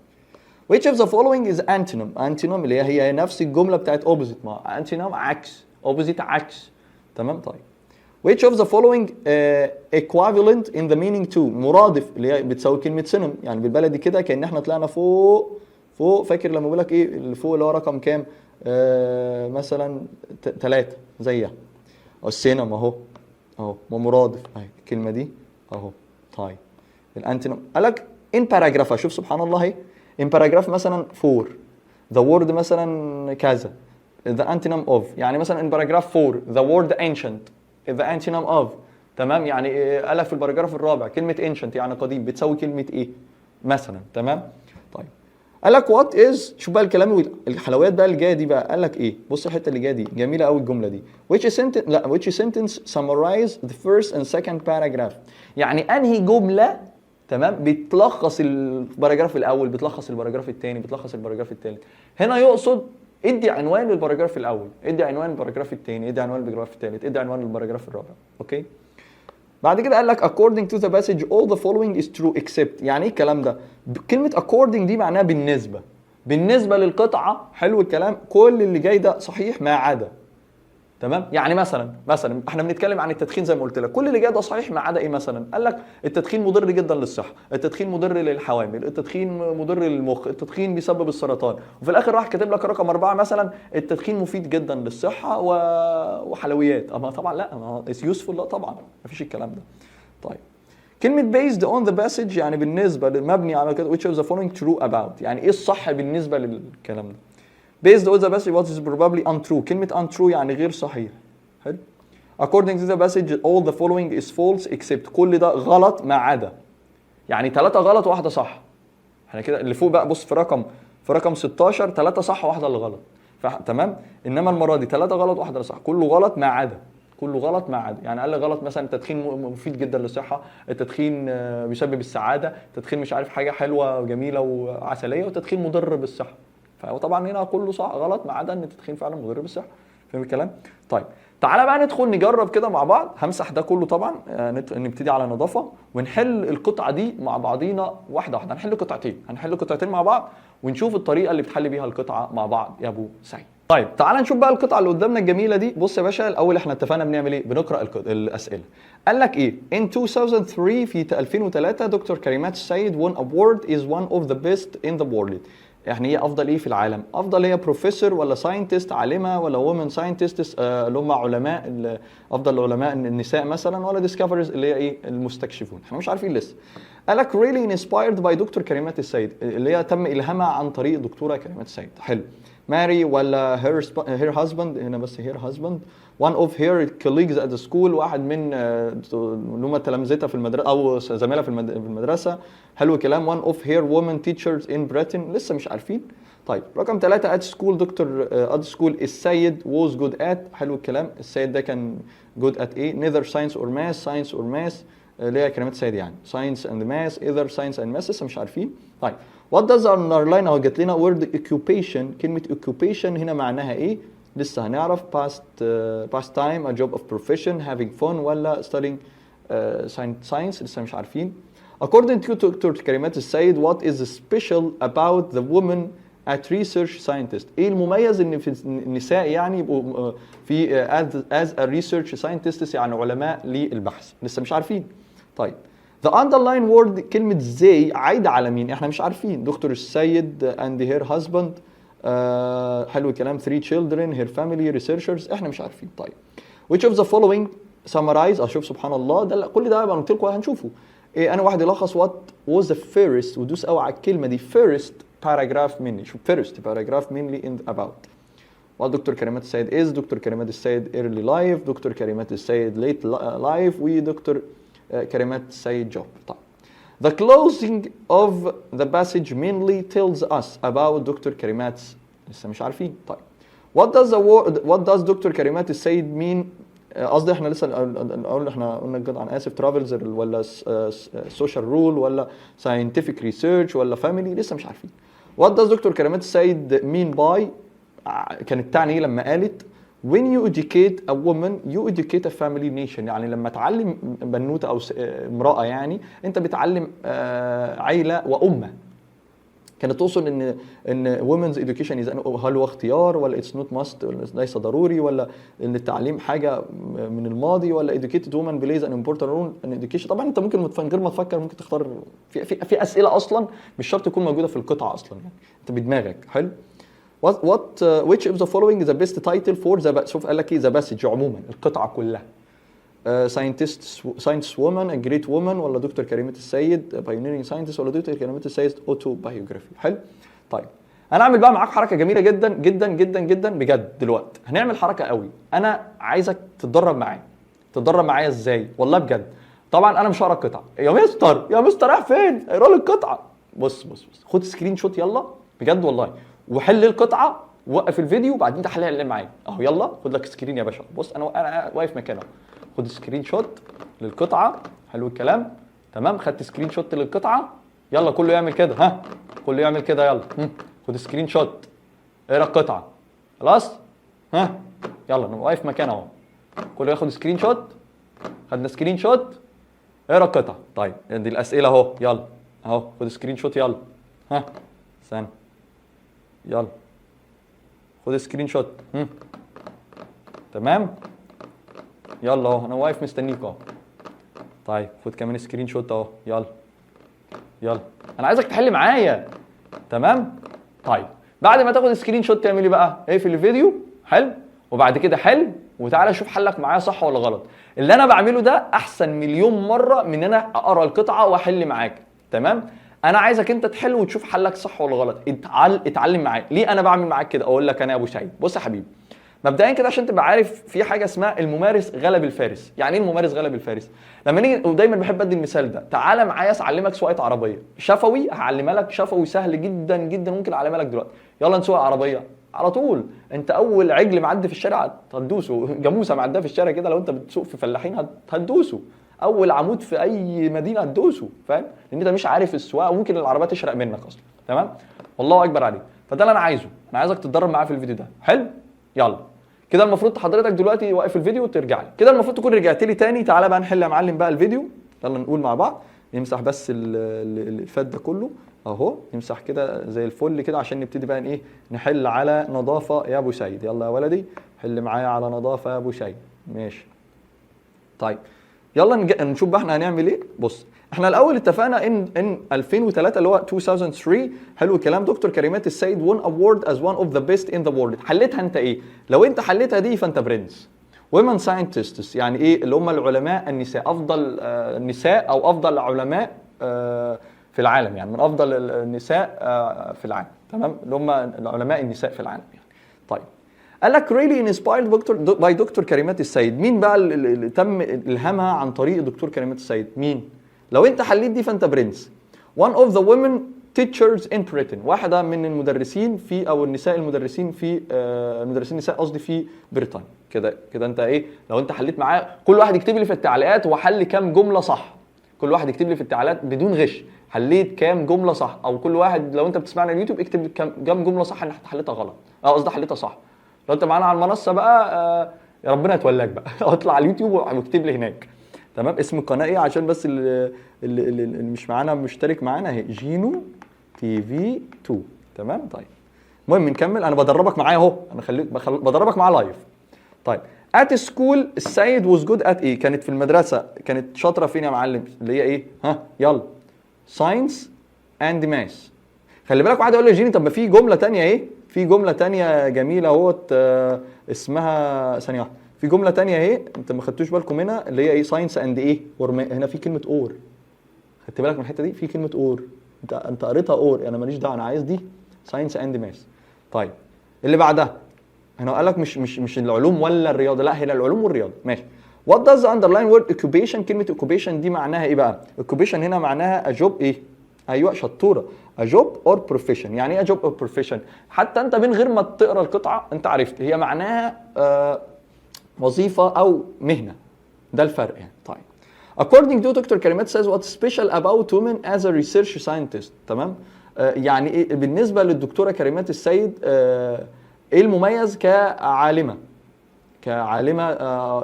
which of the following is antonym؟ antonym اللي هي نفس الجمله بتاعت opposite، ما antonym عكس، opposite عكس. تمام. طيب which of the following equivalent in the meaning to؟ مرادف اللي هي بتساوي كلمه synonym، يعني بالبلدي كده كأن احنا طلعنا فوق. فاكر لما بقول لك ايه اللي فوق اللي هو رقم كام؟ مثلا 3 زيها. السينما اهو مرادف اهي الكلمه دي اهو. طيب الانتونيم قال لك in paragraph، شوف سبحان الله اهي in paragraph مثلا 4 the word مثلا كذا the antonym of، يعني مثلا in paragraph 4 the word ancient the antonym of. تمام. يعني قال لك في الباراجراف الرابع كلمه ancient يعني قديم بتساوي كلمه ايه مثلا. تمام. طيب قال لك وات از، شوف بقى الكلام الحلويات بقى اللي جايه دي بقى. قال لك ايه، بص الحته اللي جايه دي جميله قوي الجمله دي. which sentence summarize the first and second paragraph؟ يعني انهي جمله تمام بتلخص الباراجراف الاول، بتلخص الباراجراف الثاني، بتلخص الباراجراف الثالث. هنا يقصد ادي عنوان للباراجراف الاول، ادي عنوان للباراجراف الثاني، ادي عنوان للباراجراف الثالث، ادي عنوان للباراجراف الرابع. اوكي. بعد كده قال لك according to the passage all the following is true except. يعني ايه الكلام ده؟ كلمه according دي معناها بالنسبه للقطعه. حلو الكلام. كل اللي جاي ده صحيح ما عدا. تمام. يعني مثلا احنا بنتكلم عن التدخين زي ما قلت لك، كل اللي جاي ده صحيح ما عدا ايه مثلا؟ قال لك التدخين مضر جدا للصحه، التدخين مضر للحوامل، التدخين مضر للمخ، التدخين بيسبب السرطان، وفي الاخر راح كاتب لك رقم 4 مثلا التدخين مفيد جدا للصحه وحلويات. اما طبعا لا، اتس يوسفول، لا طبعا مفيش الكلام ده. طيب كلمة based on the passage يعني بالنسبة مبني على كده which of the following true about، يعني ايه الصح بالنسبة للكلام ده. based on the passage what is probably untrue، كلمة untrue يعني غير صحيح. حلو. according to the passage all the following is false except، كل ده غلط ما عدا. يعني 3 غلط وواحدة صح. احنا كده اللي فوق بقى بص في رقم 16 3 صح وواحدة اللي غلط. تمام. انما المرة دي 3 غلط وواحدة صح، كله غلط ما عدا. كله غلط ما عدا. يعني قال لي غلط مثلا التدخين مفيد جدا للصحه، التدخين بيسبب السعاده، التدخين مش عارف حاجه حلوه وجميله وعسليه، والتدخين مضر بالصحه. فهو طبعا هنا كله صح غلط ما عدا ان التدخين فعلا مضر بالصحه. فاهم الكلام؟ طيب تعالى بقى ندخل نجرب كده مع بعض. همسح ده كله طبعا، نبتدي على نظافه ونحل القطعه دي مع بعضينا واحده واحده. هنحل قطعتين مع بعض ونشوف الطريقه اللي بتحل بيها القطعه مع بعض يا ابو سعيد. طيب تعال نشوف بقى القطعه اللي قدامنا الجميله دي. بص يا باشا، الاول احنا اتفقنا بنعمل ايه، بنقرا الاسئله. قال لك ايه in 2003 في 2003 دكتور كريمات السيد won award is one of the best in the world. يعني هي افضل ايه في العالم؟ افضل هي بروفيسور ولا ساينتست عالمه ولا وومن ساينتست اللي هم علماء، افضل علماء النساء مثلا، ولا ديسكفرز اللي هي ايه المستكشفون. احنا مش عارفين لسه. قال لك really inspired by دكتور كريمات السيد، اللي هي تم الهامها عن طريق دكتوره كريمات السيد. حلو. ماري ولا her husband، هنا بس her husband. one of her colleagues at the school، واحد من اللي هم تلامذتها في المدرسه او زميلها في المدرسه. حلو الكلام. one of her women teachers in Britain، لسه مش عارفين. طيب رقم 3 at school دكتور at school السيد was good at. حلو الكلام. السيد ده كان good at ايه؟ neither science or math اللي هي كلمات السيد يعني science and math either science and math، لسه مش عارفين. طيب what does underline اهو جات لنا word occupation. كلمه occupation هنا معناها ايه؟ لسه هنعرف. past time a job of profession having fun ولا studying science، لسه مش عارفين. according to دكتور كريمات السيد what is special about the woman at research scientist. ايه المميز ان في النساء يعني يبقوا في as a research scientist يعني علماء للبحث؟ لسه مش عارفين. طيب the underline word كلمة they عايدة على مين؟ احنا مش عارفين. دكتور السيد and her husband حلو الكلام. 3 children her family researchers احنا مش عارفين. طيب which of the following summarize اشوف سبحان الله ده كل ده بقى قلت لكم هنشوفه. ايه انا واحد يلخص what was the first ودوس قوي على الكلمة دي first paragraph مني. شوف first paragraph mainly in about ودكتور كريمات السيد is دكتور كريمات السيد early life دكتور كريمات السيد late life ودكتور كريمات السيد job. طيب the closing of the passage mainly tells us about دكتور كريمات لسه مش عارفين. طيب what does دكتور كريمات السيد mean قصدي احنا لسه نقول احنا قلنا الجد عن اسف ترافلز ولا سوشيال رول ولا ساينتفك ريسيرش ولا فاميلي لسه مش عارفين. وات داز دكتور كريمات السيد مين باي كانت تعني ايه لما قالت when you educate a woman you educate a family nation يعني لما تعلم بنوته او امراه يعني انت بتعلم عيله وامه. كانت توصل ان women's education هل هو اختيار ولا it's not must ليس ضروري ولا ان التعليم حاجه من الماضي ولا educated woman plays an important role in education. طبعا انت ممكن من غير ما تفكر ممكن تختار في اسئله اصلا مش شرط تكون موجوده في القطعه اصلا يعني انت بدماغك. حلو. which of the following is the best title for the شوف قال لك ايه the passage عموما القطعه كلها. scientist woman a great woman ولا دكتور كريمة السيد pioneering scientist ولا دكتور كريمة السيد autobiography. حلو. طيب انا اعمل بقى معاك حركه جميله جدا جدا جدا جدا بجد. دلوقتي هنعمل حركه قوي انا عايزك تتدرب معايا. تتدرب معايا ازاي والله بجد؟ طبعا انا مش هقرا القطعه يا مستر رايح فين؟ اقرا لي القطعه. بص خد سكرين شوت يلا بجد والله وحل القطعه ووقف الفيديو وبعدين تحلها اللي معايا اهو. يلا خد لك سكرين يا باشا. بص انا واقف مكانه. خد سكرين شوت للقطعه. حلو الكلام تمام. خدت سكرين شوت للقطعه. يلا كله يعمل كده. ها كله يعمل كده. يلا خد سكرين شوت اقرا القطعه. خلاص ها يلا انا واقف مكانه اهو. كله ياخد سكرين شوت. خدنا سكرين شوت اقرا القطعه. طيب دي الاسئله اهو. يلا اهو خد سكرين شوت. يلا ها استنى. يلا خد سكرين شوت. تمام. يلا اهو انا واقف مستنيك اهو. طيب خد كمان سكرين شوت اهو. يلا انا عايزك تحل معايا. تمام. طيب بعد ما تاخد سكرين شوت تعمل ايه بقى؟ اقفل الفيديو. حلو. وبعد كده حل وتعالى شوف حلك معايا صح ولا غلط. اللي انا بعمله ده احسن مليون مره من انا اقرا القطعه واحل معاك. تمام. انا عايزك انت تحل وتشوف حلك صح ولا غلط. اتعلم معايا. ليه انا بعمل معاك كده؟ اقول لك انا يا ابو سعيد. بص يا حبيبي مبدئيا كده عشان تبقى عارف في حاجه اسمها الممارس غلب الفارس. يعني ايه الممارس غلب الفارس؟ لما نيجي ودايما بحب ادي المثال ده. تعالى معايا اعلمك سواقه عربيه شفوي. هعلمها لك شفوي سهل جدا جدا ممكن اعلمها لك دلوقتي. يلا نسوق عربيه على طول. انت اول عجل معدي في الشارع هتدوسه. جاموسه معديه في الشارع كده لو انت بتسوق في فلاحين هتدوسه. اول عمود في اي مدينه هتدوسه. فاهم؟ لان انت مش عارف السواقه وممكن العربيه تشرق منك اصلا. تمام. والله اكبر عليك. فده اللي انا عايزه. انا عايزك تتدرب معايا في الفيديو ده. حلو. يلا كده المفروض حضرتك دلوقتي واقف الفيديو وترجع لي. كده المفروض تكون رجعت لي تاني. تعالى بقى نحل يا معلم بقى الفيديو. يلا نقول مع بعض. نمسح بس اللي فات ده كله اهو. نمسح كده زي الفل كده عشان نبتدي بقى ايه نحل على نظافه يا ابو سيد. يلا يا ولدي حل معايا على نظافه يا ابو سيد. ماشي. طيب يلا نشوف بقى احنا هنعمل ايه. بص احنا الاول اتفقنا ان 2003 اللي هو 2003 حلو الكلام. دكتور كريمات السيد won award as one of the best in the world. حليتها انت ايه؟ لو انت حليتها دي فانت برنس. women scientists يعني ايه؟ اللي هم العلماء النساء. افضل النساء او افضل علماء في العالم يعني من افضل النساء في العالم. تمام. اللي هم العلماء النساء في العالم يعني. طيب قال لك really inspired by دكتور كريمات السيد. مين بقى اللي تم الهامها عن طريق دكتور كريمات السيد؟ مين؟ لو انت حليت دي فانت برنس. one of the women teachers in Britain. واحده من المدرسين في او النساء المدرسين في المدرسين النساء قصدي في بريطانيا. كده انت ايه لو انت حليت معاه. كل واحد يكتب لي في التعليقات هو حل كام جمله صح. كل واحد يكتب لي في التعليقات بدون غش حليت كام جمله صح. او كل واحد لو انت بتسمعنا على اليوتيوب اكتب كام جمله صح ان حليتها غلط. قصدي حليتها صح. لو انت معانا على المنصه بقى يا ربنا يتولاك بقى. اطلع على اليوتيوب واكتب لي هناك. تمام. اسم القناه ايه عشان بس اللي مش معانا مشترك معانا اهي جينو تي في 2. تمام. طيب المهم نكمل، انا بدربك معايا اهو، انا بدربك معايا لايف. طيب at school السيد was good at ايه؟ كانت في المدرسه كانت شاطره فين يا معلم؟ اللي هي ايه؟ ها يلا science and math. خلي بالك واحد يقول لي يا جيني طب ما في جمله ثانيه ايه؟ في جمله ثانيه جميله اهوت اسمها ثانيه واحده، في جمله ثانيه اهي انت ما خدتوش بالكم منها اللي هي ايه؟ ساينس اند ايه؟ هنا في كلمه اور، خدت بالك من الحته دي؟ في كلمه اور، انت قريتها اور، انا ماليش دعوه، انا عايز دي ساينس اند ماث. طيب اللي بعدها هنا قال لك مش العلوم ولا الرياضه، لا هنا العلوم والرياضه. ماشي. What does the underline word occupation؟ كلمه occupation دي معناها ايه بقى؟ occupation هنا معناها a job ايه؟ ايوه شطوره، a job or profession. يعني ايه a job or profession؟ حتى انت من غير ما تقرا القطعه انت عرفت هي معناها وظيفه او مهنه، ده الفرق يعني. طيب according to Dr. كريمات says what's special about women as a research scientist. تمام؟ يعني ايه بالنسبه للدكتوره كريمات السيد ايه المميز كعالمه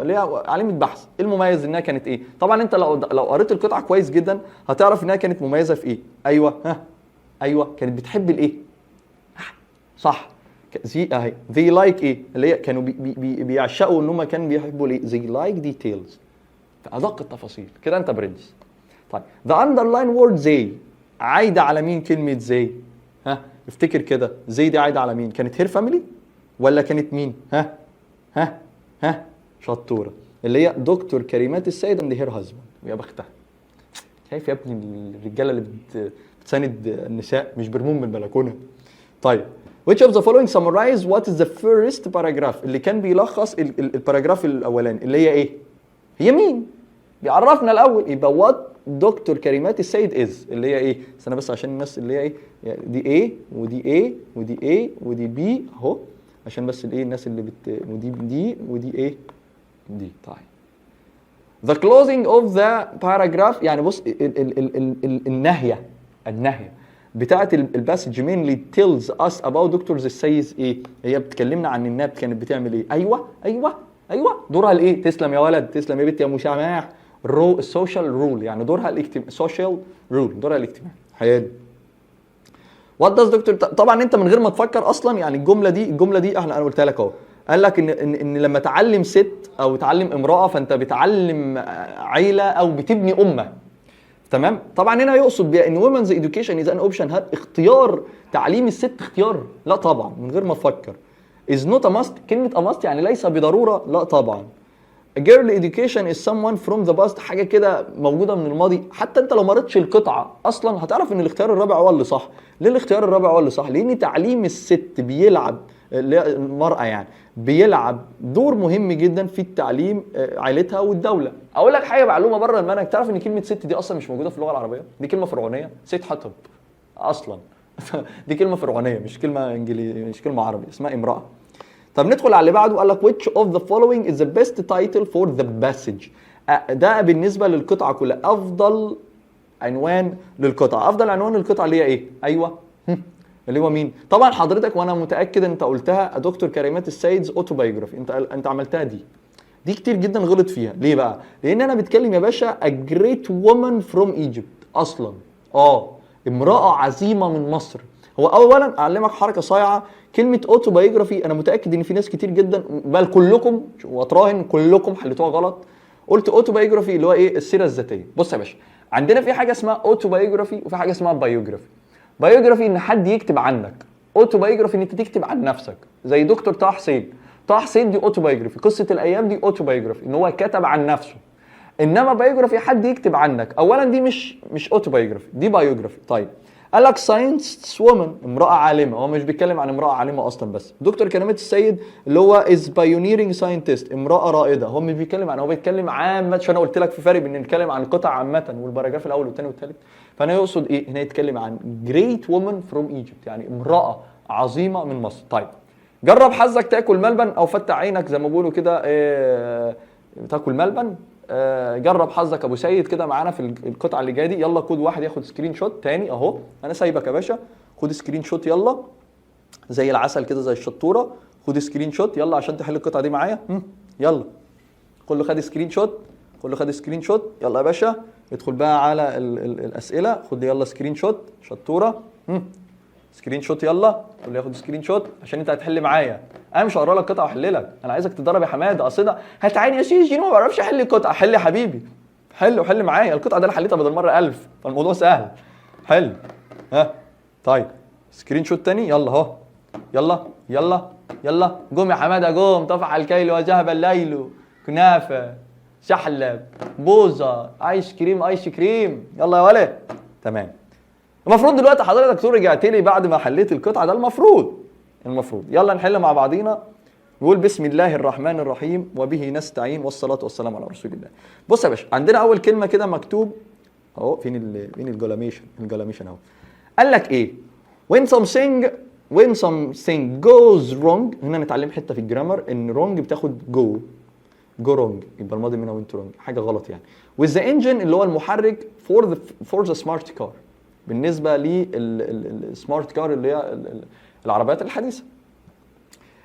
ليها عالمه بحث؟ ايه المميز انها كانت ايه؟ طبعا انت لو قريت القطعه كويس جدا هتعرف انها كانت مميزه في ايه. ايوه كانت بتحب الايه؟ صح، زي اهي they like ايه؟ اللي هي كانوا بيعشقوا ان هم كانوا بيحبوا الايه؟ they like details، في ادق التفاصيل كده انت برنس. طيب the underline word they عايده على مين كلمه they؟ افتكر كده they دي عايده على مين؟ كانت هير فاميلي ولا كانت مين؟ شطوره، اللي هي دكتور كريمات السيد اند هير هازبند. يا بختها، شايف يا ابني الرجاله اللي بتساند النساء مش برموم من البلكونه. طيب which of the following summarize what is the first paragraph؟ اللي كان بيلخص الباراجراف الاولاني اللي هي ايه؟ هي مين؟ بيعرفنا الاول. يبقى وات دكتور كريمات السيد از اللي هي ايه؟ استنى بس عشان الناس اللي هي ايه يعني دي ايه ودي ايه ودي ايه ودي بي اهو، عشان بس الايه الناس اللي ودي دي ودي ايه دي. طيب the closing of the paragraph يعني بص النهيه بتاعت الباسج mainly tells us about دكتور السيد ايه؟ هي بتكلمنا عن انها كانت بتعمل ايه؟ ايوه دورها الايه؟ تسلم يا ولد، تسلم يا بنت يا مشامح. السوشيال رول يعني دورها الاجتماعي، سوشيال رول دورها الاجتماعي. حلو. وات داز دكتور، طبعا انت من غير ما تفكر اصلا يعني الجمله دي انا قلت لك اهو، قال لك ان لما تعلم ست او تعلم امراه فانت بتعلم عيله او بتبني امه. تمام؟ طبعا هنا يقصد بيها ان وومنز اديوكيشن از ان اوبشن. هل اختيار تعليم الست اختيار؟ لا طبعا، من غير ما تفكر. از نوت ا ماست، كلمه ا ماست يعني ليس بضروره، لا طبعا. girl education is someone from the past، حاجه كده موجوده من الماضي. حتى انت لو ما قريتش القطعه اصلا هتعرف ان الاختيار الرابع هو اللي صح. ليه الاختيار الرابع هو اللي صح؟ لان تعليم الست بيلعب، المراه يعني بيلعب دور مهم جدا في التعليم عائلتها والدوله. اقول لك حاجه معلومه بره المنهج، تعرف ان كلمه ست دي اصلا مش موجوده في اللغه العربيه؟ دي كلمه فرعونيه، ست حطب اصلا. دي كلمه فرعونيه مش كلمه انجليزيه، مش كلمه عربي، اسمها امراه. طب ندخل على اللي بعده، قال لك which of the following is the best title for the passage؟ ده بالنسبه للقطعه كلها افضل عنوان للقطعه. افضل عنوان للقطعه اللي هي ايه؟ ايوه اللي هو مين؟ طبعا حضرتك وانا متاكد انت قلتها دكتور كريمات السيد's autobiography، انت عملتها دي كتير جدا غلط فيها. ليه بقى؟ لان انا بتكلم يا باشا a great woman from Egypt اصلا، امراه عظيمه من مصر. هو اولا اعلمك حركه صايعه، كلمه اوتوبايوجرافي انا متاكد ان في ناس كتير جدا بل كلكم واتراهن كلكم حليتوها غلط. قلت اوتوبايوجرافي اللي هو ايه؟ السيره الذاتيه. بص يا باشا، عندنا في حاجه اسمها اوتوبايوجرافي وفي حاجه اسمها بايوجرافي. بايوجرافي ان حد يكتب عنك، اوتوبايوجرافي ان انت تكتب عن نفسك. زي دكتور طه حسين دي اوتوبايوجرافي، قصه الايام دي اوتوبايوجرافي ان هو كتب عن نفسه. انما بايوجرافي حد يكتب عنك، اولا دي مش اوتوبايوجرافي، دي بايوجرافي. طيب قال لك ساينس وومن، امراه عالمه. هو مش بيتكلم عن امراه عالمه اصلا، بس دكتور كريمات السيد اللي هو از بايونيرنج ساينتست، امراه رائده. هو مش بيتكلم عن، هو بيتكلم عامه. عشان انا قلت لك في فرق بين نتكلم عن القطع عامه والباراجراف الاول والثاني والثالث. فانا يقصد ايه هنا؟ يتكلم عن جريت وومن فروم ايجيبت، يعني امراه عظيمه من مصر. طيب جرب حظك تاكل ملبن او فتح عينك زي ما بيقولوا كده، تاكل ملبن. جرب حظك ابو سيد كده معانا في القطعه اللي جايه دي. يلا كود واحد ياخد سكرين شوت تاني اهو، انا سايبك يا باشا، خد سكرين شوت يلا زي العسل كده زي الشطوره. خد سكرين شوت يلا عشان تحل القطعه دي معايا. يلا كله خد سكرين شوت، يلا يا باشا ادخل بقى على الاسئله. خد يلا سكرين شوت شطوره. سكرين شوت يلا، تقول لي ياخد سكرين شوت عشان انت هتحل معايا. انا مش هقرا لك قطعه واحل لك، انا عايزك تتدرب يا حماده. اصل ده هتعاني يا سيدي ما بعرفش احل القطعه. حل يا حبيبي، حل وحل معايا. القطعه دي انا حليتها بدل مره 1000، فالموضوع سهل. حل. ها طيب سكرين شوت تاني يلا اهو. يلا يلا يلا قوم يا حماده قوم. طفح الكيل وذهب الليل، كنافه، سحلب، بوظه، ايس كريم ايس كريم. يلا يا ولد. تمام. المفروض دلوقتي حضرتك دكتور رجعت لي بعد ما حليت القطعه. ده المفروض يلا نحل مع بعضينا. نقول بسم الله الرحمن الرحيم وبه نستعين والصلاه والسلام على رسول الله. بص يا باشا، عندنا اول كلمه كده مكتوب اهو. فين الجلاميشن اهو. قال لك ايه؟ when something goes wrong. هنا نتعلم حته في الجرامر ان wrong بتاخد go wrong، يبقى الماضي منها went wrong، حاجه غلط يعني. with the engine اللي هو المحرك for the smart car، بالنسبه للسمارت كار اللي هي العربيات الحديثه.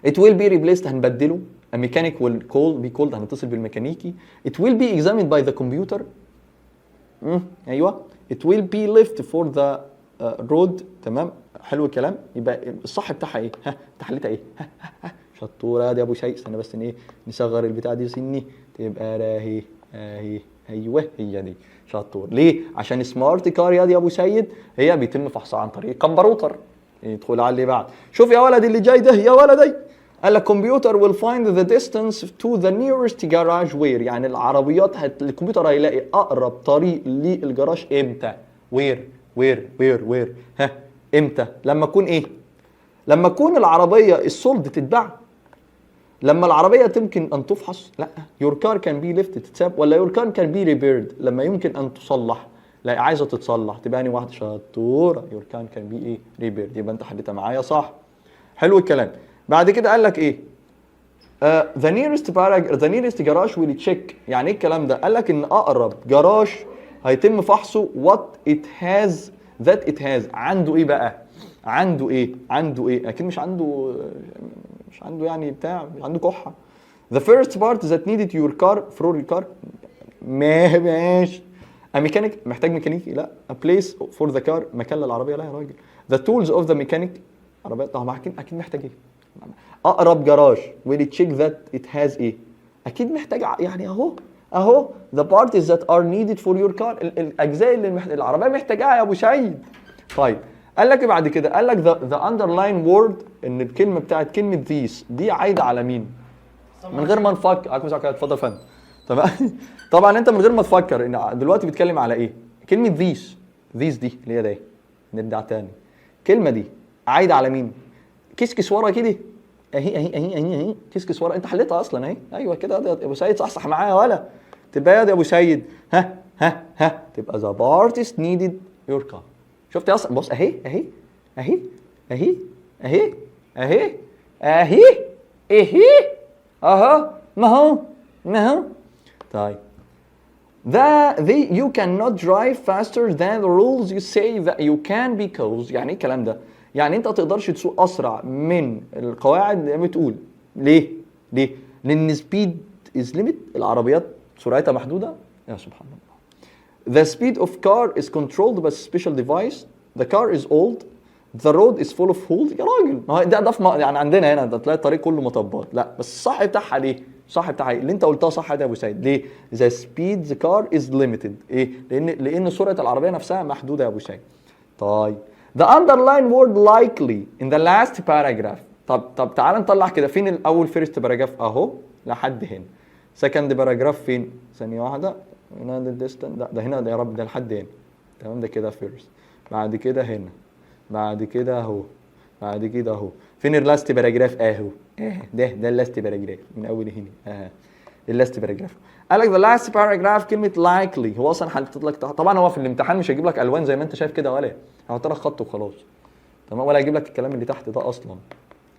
it will be replaced هنبدله. a mechanic will be called هنتصل بالميكانيكي. it will be examined by the computer. ايوه. it will be left for the road. تمام حلو الكلام. يبقى الصح بتاعها ايه؟ ها انت حليتها ايه؟ ها شطوره يا ابو شيء. استنى بس ايه نصغر البتاع دي سني تبقى راهي اهي. ايوه هي دي شطور. ليه؟ عشان سمارت كار يا ابو سيد هي بيتم فحصها عن طريق كمبيوتر. يدخل على اللي بعد. شوف يا ولد اللي جاي ده يا ولدي. قال لك كمبيوتر will find the distance to the nearest garage where. يعني العربيات الكمبيوتر هيلاقي اقرب طريق للجراج امتى؟ وير ها امتى؟ لما اكون ايه؟ لما تكون العربيه السولد تتباع، لما العربيه تمكن ان تفحص. لا your car can be lifted تتساب، ولا your car can be repaired لما يمكن ان تصلح. لا عايزه تتصلح. تبقى اني واحده شطوره your car can be ايه repaired. يبقى انت حليتها معايا صح. حلو الكلام. بعد كده قال لك ايه؟ the nearest garage will check. يعني ايه الكلام ده؟ قال لك ان اقرب جراج هيتم فحصه what it has عنده ايه بقى؟ عنده ايه؟ اكيد مش عنده يعني بتاع، مش عنده كحه. the first part that needed your car for your car. ماشي. a mechanic محتاج ميكانيكي. لا a place for the car مكان للعربيه. لا يا راجل. the tools of the mechanic عربيه. طب اكيد محتاج ايه؟ اقرب جراج will check that it has ايه؟ اكيد محتاج يعني اهو the parts that are needed for your car. الاجزاء اللي العربيه محتاجاها يا ابو سعيد. طيب قال لك بعد كده قال لك the underline word ان الكلمه بتاعت كلمه these دي عايده على مين؟ من غير ما نفكر. اتفضل يا فندم. تمام. طبعا انت من غير ما تفكر ان دلوقتي بيتكلم على ايه؟ كلمه these دي اللي هي ده. نرجع تاني. الكلمه دي عايده على مين؟ كسكس ورا كده اهي كسكس ورا. انت حليتها اصلا اهي. ايوه كده يا ابو سيد صح معايا ولا تبقى يا ابو سيد ها تبقى the parts needed your car. شفت اصلا؟ بص اهي اهو ما هو. طيب you cannot drive faster than the rules you say that you can because. يعني ايه الكلام ده؟ يعني انت ما تقدرش تسوق اسرع من القواعد اللي بتقول. ليه؟ لان speed is limit. العربيات سرعتها محدوده. يا سبحان الله. The speed of car is controlled by a special device. The car is old. The road is full of holes. يا راجل ما هو ده يعني عندنا هنا ده تلاقي الطريق كله مطبات. لا بس الصح بتاعها ليه؟ الصح بتاعها اللي انت قلتها صح يا ابو سعيد. ليه؟ The speed the car is limited. ايه؟ لان سرعه العربيه نفسها محدوده يا ابو سعيد. طيب the underline word likely in the last paragraph. طب تعال نطلع كده. فين الاول first paragraph اهو لحد هنا. second paragraph فين؟ ثانيه واحده. هنا distance ده هنا ده يا رب ده لحد هنا. تمام ده كده first. بعد كده هنا. بعد كده اهو. بعد كده اهو. فين اللاست باراجراف اهو. ده اللاست باراجراف من اول هنا. اللاست باراجراف. قال لك the last paragraph كلمه likely. هو اصلا حطيت لك طبعا هو في الامتحان مش هيجيب لك الوان زي ما انت شايف كده ولا هحط لك خط وخلاص. تمام. ولا هيجيب لك الكلام اللي تحت ده اصلا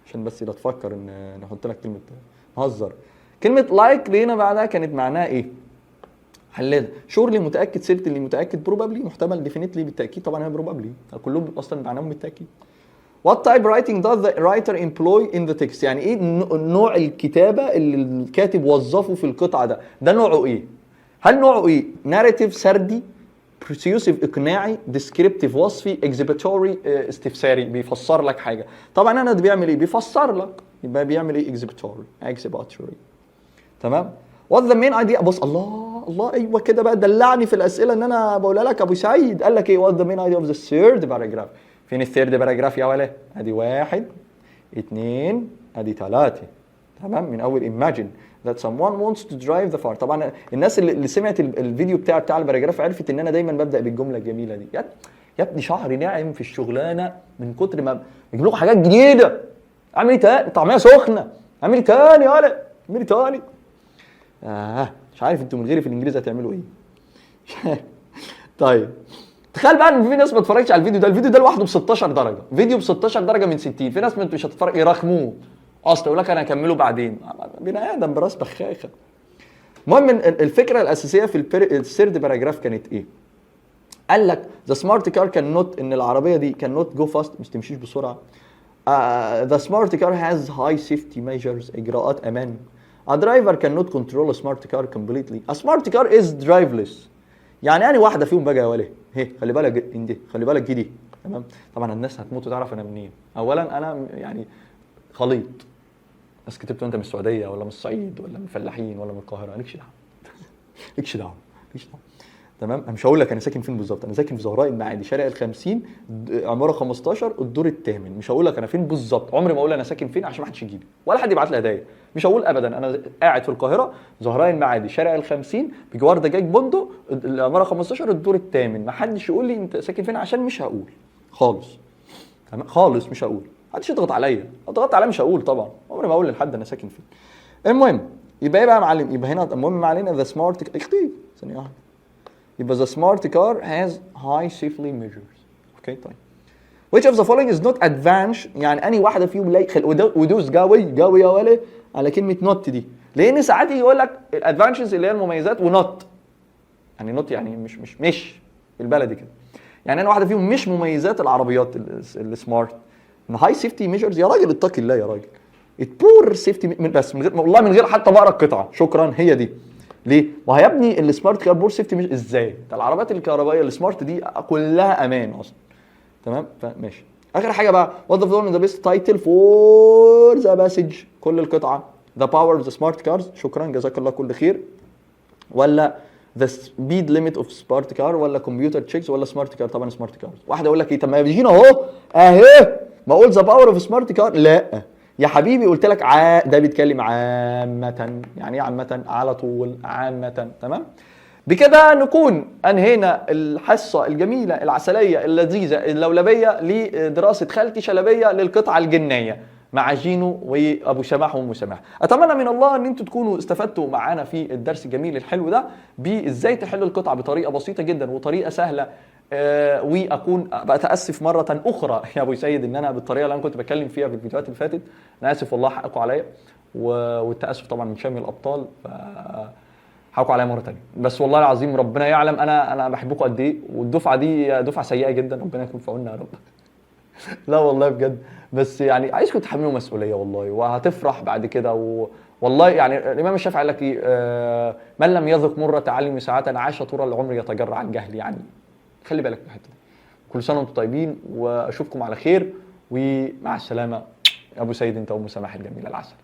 عشان بس لا تفكر ان نحط لك كلمه هزر. كلمه likely هنا بعدها كانت معناها ايه؟ حلال شورلي متاكد. سيرت اللي متاكد. بروبابلي محتمل. ديفينيتلي بالتاكيد. طبعا هي بروبابلي كلهم اصلا معناهم بالتاكيد. What type writing does the writer employ in the text؟ يعني ايه نوع الكتابه اللي الكاتب وظفه في القطعه ده؟ ده نوعه ايه؟ هل نوعه ايه؟ ناريتيف سردي persuasive اقناعي، descriptive وصفي، exhibitory استفساري بيفسر لك حاجه. طبعا انا ده بيعمل ايه؟ بيفسر لك، يبقى بيعمل ايه؟ exhibitory. تمام. what the main idea. بص الله ايوه كده بقى، دلعني في الاسئله ان انا بقولها لك. ابو سعيد قال لك ايه؟ what the main idea of the third paragraph. فين الثيرد باراجراف يا ولا؟ ادي 1 2 ادي 3. تمام. من اول imagine that someone wants to drive the car. طبعا الناس اللي سمعت الفيديو بتاع الباراجراف عرفت ان انا دايما ببدا بالجمله الجميله دي. يا ابني شعري ناعم في الشغلانه من كتر ما بيجيب لكم حاجات جديده. اعمل ايه تاني؟ طعميه سخنه. اعمل ايه تاني يا ولا؟ اعمل ايه تاني؟ مش عارف انتوا من غيري في الانجليزي هتعملوا ايه. طيب تخيل بقى ان في ناس ما اتفرجتش على الفيديو ده لوحده ب 16 درجه، فيديو ب 16 درجه من 60. في ناس مش هتتفرج يرخموه اصلا، يقول لك انا هكمله بعدين. بني ادم براس بخاخه. المهم الفكره الاساسيه في الثيرد باراجراف كانت ايه؟ قال لك ذا سمارت كار كان نوت، ان العربيه دي كان نوت جو فاست، مش تمشيش بسرعه. ذا سمارت كار هاز هاي سيفتي ميجرز، اجراءات امان. A driver cannot control a smart car completely. A smart car is driverless. يعني أنا واحدة فيهم بقى يا وليه، خلي بالك دي، خلي بالك دي. تمام. طبعا الناس هتموت وتعرف أنا منين. أولا أنا يعني خليط. ناس كتبت أنت من السعودية ولا من الصعيد ولا من الفلاحين ولا من القاهرة، مالكش دعوة. مالكش دعوة. تمام. انا مش هقول لك انا ساكن فين بالظبط، انا ساكن في زهراء المعادي، شارع ال50، عماره 15، الدور الثامن. مش هقول لك انا فين بالظبط، عمري ما اقول انا ساكن فين عشان ما حدش يجي لي ولا حد يبعت لي هدايا. مش هقول ابدا انا قاعد في القاهره، زهراء المعادي، شارع ال50، بجوار دجاج بندق، العماره 15، الدور الثامن. ما حدش يقول لي انت ساكن فين عشان مش هقول خالص. تمام خالص مش هقول. محدش يضغط عليا، اضغط عليا مش هقول طبعا، عمري ما اقول لحد انا ساكن فين. المهم يبقى ايه بقى يا معلم؟ يبقى هنا المهم ما علينا ذا سمارت ثانيه واحده. يبقى the smart car has high safety measures. اوكي طيب. Which of the following is not advanced؟ يعني أنهي واحدة فيهم لا ودوس جاوي يا ولي على كلمة not دي، لأن ساعات يقول لك الادفانشز اللي هي المميزات ونوت. يعني not يعني مش بالبلدي كده. يعني أنا واحدة فيهم مش مميزات العربيات السمارت. هاي سيفتي ميجرز يا راجل اتقي الله يا راجل. البور سيفتي بس من غير والله من غير حتى بقرا القطعة. شكرا هي دي. ليه؟ ما يا ابني السمارت كار بور سيفتي مش ازاي؟ ده العربيات الكهربائيه السمارت دي كلها امان اصلا. تمام؟ فماشي. اخر حاجه بقى وات ذا فولوينج ذا بيست تايتل فور ذا باسج، كل القطعه. ذا باور اوف ذا سمارت كارز، شكرا جزاك الله كل خير. ولا ذا سبيد ليميت اوف سمارت كار، ولا كمبيوتر تشيكس، ولا سمارت كار؟ طبعا سمارت كارز. واحده اقول لك ايه؟ طب ما بيجينا اهي ما اقول ذا باور اوف سمارت كار؟ لا يا حبيبي قلت لك ده بيتكلم عامة. يعني ايه عامة؟ على طول عامة. تمام. بكده نكون انهينا الحصة الجميلة العسلية اللذيذة اللولبية لدراسة خالتي شلبية للقطعة الجنية مع جينو وابو سماح وام سماح. اتمنى من الله ان انتوا تكونوا استفدتوا معانا في الدرس الجميل الحلو ده بازاي تحلوا القطعة بطريقة بسيطة جدا وطريقة سهلة. واكون بتاسف مره اخرى يا ابو سيد ان انا بالطريقه اللي انا كنت بتكلم فيها في الفيديوهات اللي فاتت. انا اسف والله، حقكم عليا، والتاسف طبعا من شامل الابطال، حقكم عليا مره ثانيه. بس والله العظيم ربنا يعلم انا بحبكم قد ايه، والدفعه دي دفعه سيئه جدا، ربنا يكون في عوننا يا رب. لا والله بجد، بس يعني عايزكم تحملوا مسؤوليه والله، وهتفرح بعد كده. والله يعني الامام الشافعي قال لك ايه؟ من لم يذق مر تعلم ساعه عاش طول العمر يتجرع عن جهل. يعني خلي بالك من الحته دي. كل سنه وانتم طيبين، واشوفكم على خير، ومع السلامه. ابو سيد انت وام سماح الجميله العسل.